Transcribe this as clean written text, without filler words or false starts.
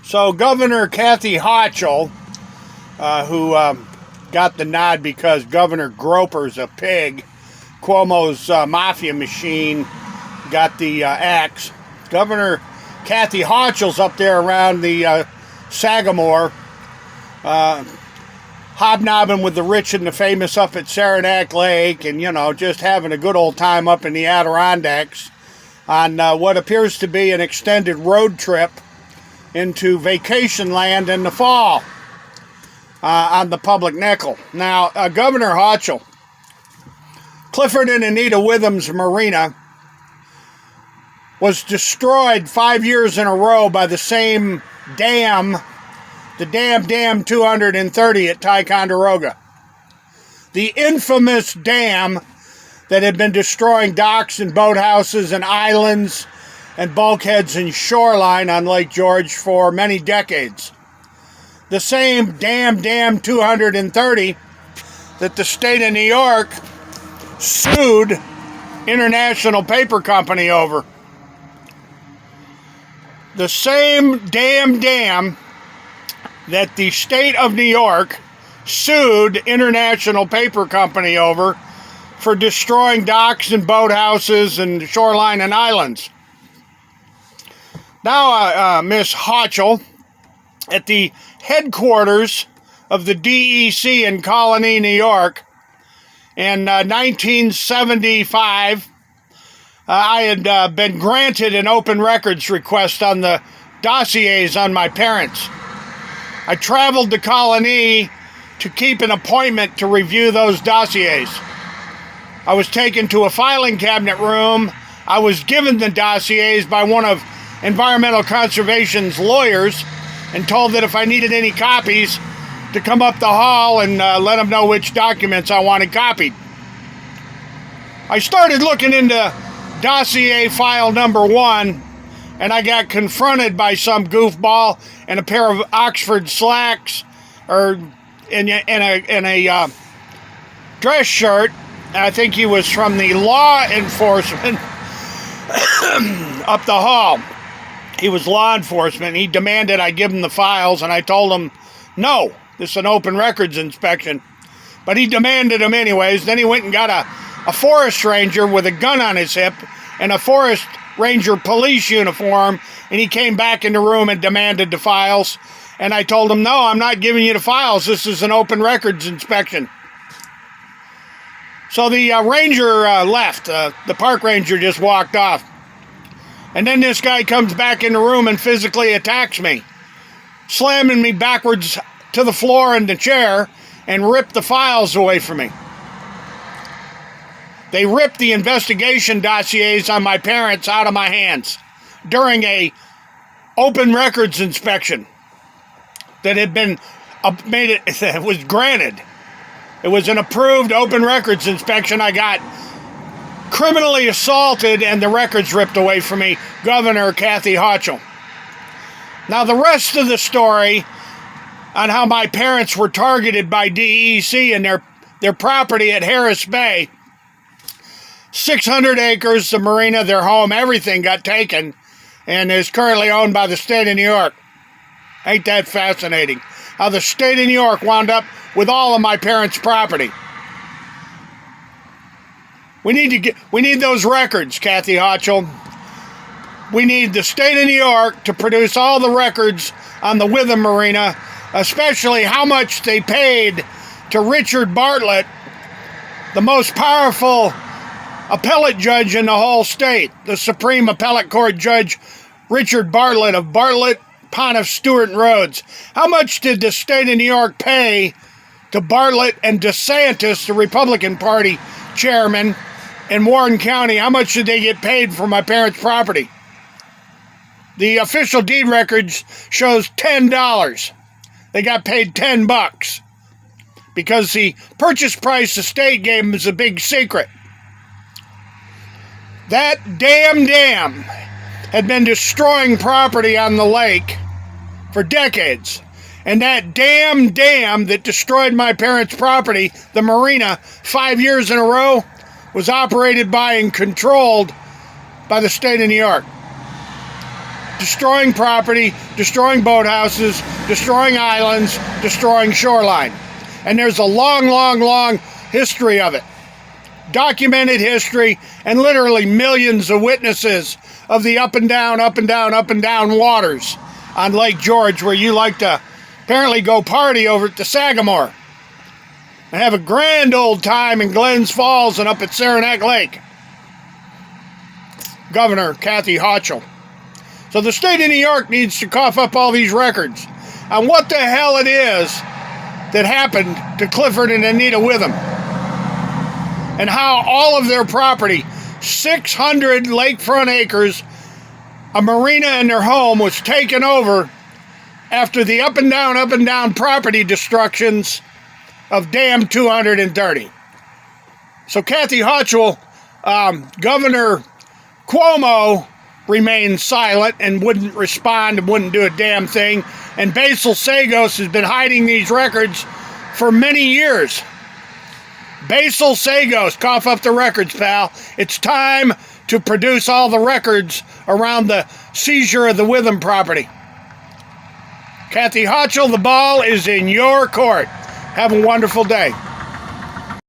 So Governor Kathy Hochul, who got the nod because Governor Groper's a pig, Cuomo's mafia machine got the axe. Governor Kathy Hochul's up there around the Sagamore, hobnobbing with the rich and the famous up at Saranac Lake, and, you know, just having a good old time up in the Adirondacks on what appears to be an extended road trip into vacation land in the fall on the public nickel. Now, Governor Hochul, Clifford and Anita Witham's marina was destroyed 5 years in a row by the same dam, the Dam 230 at Ticonderoga. The infamous dam that had been destroying docks and boathouses and islands and bulkheads and shoreline on Lake George for many decades. The same Dam 230 that the state of New York sued International Paper Company over. The same dam that the state of New York sued International Paper Company over for destroying docks and boathouses and shoreline and islands. Now, Miss Hochul, at the headquarters of the DEC in Colony, New York, in 1975, I had been granted an open records request on the dossiers on my parents. I traveled to Colony to keep an appointment to review those dossiers. I was taken to a filing cabinet room. I was given the dossiers by one of Environmental Conservation's lawyers and told that if I needed any copies to come up the hall and let them know which documents I wanted copied. I started looking into dossier file number 1, and I got confronted by some goofball in a pair of Oxford slacks or in a dress shirt. I think he was from the law enforcement up the hall. He was law enforcement. He demanded I give him the files, and I told him, no, this is an open records inspection. But he demanded them anyways. Then he went and got a forest ranger with a gun on his hip and a forest ranger police uniform, and he came back in the room and demanded the files. And I told him, no, I'm not giving you the files. This is an open records inspection. So the ranger left. The park ranger just walked off. And then this guy comes back in the room and physically attacks me, slamming me backwards to the floor in the chair and ripped the files away from me. They ripped the investigation dossiers on my parents out of my hands during a open records inspection that had been it was granted. It was an approved open records inspection. I got criminally assaulted and the records ripped away from me, Governor Kathy Hochul. Now, the rest of the story on how my parents were targeted by DEC and their property at Harris Bay, 600 acres, the marina, their home, everything got taken and is currently owned by the state of New York. Ain't that fascinating? How the state of New York wound up with all of my parents' property. We need those records, Kathy Hochul. We need the state of New York to produce all the records on the Witham Marina, especially how much they paid to Richard Bartlett, the most powerful appellate judge in the whole state, the Supreme Appellate Court Judge Richard Bartlett of Bartlett, Pontiff, Stewart, and Rhodes. How much did the state of New York pay to Bartlett and DeSantis, the Republican Party chairman in Warren County? How much did they get paid for my parents' property? The official deed records shows $10. They got paid $10 because the purchase price the state gave them is a big secret. That dam had been destroying property on the lake for decades. And that dam that destroyed my parents' property, the marina, 5 years in a row, was operated by and controlled by the state of New York. destroying property, destroying boathouses, destroying islands, destroying shoreline. And there's a long, long, long history of it. Documented history, and literally millions of witnesses of the up and down, up and down, up and down waters on Lake George, where you like to apparently go party over at the Sagamore and have a grand old time in Glens Falls and up at Saranac Lake. Governor Kathy Hochul. So the state of New York needs to cough up all these records on what the hell it is that happened to Clifford and Anita Witham, and how all of their property, 600 lakefront acres, a marina and their home, was taken over after the up and down property destructions of Dam 230. So Kathy Hochul, Governor Cuomo remained silent and wouldn't respond and wouldn't do a damn thing. And Basil Sagos has been hiding these records for many years. Basil Sagos, cough up the records, pal. It's time to produce all the records around the seizure of the Witham property. Kathy Hochul, the ball is in your court. Have a wonderful day.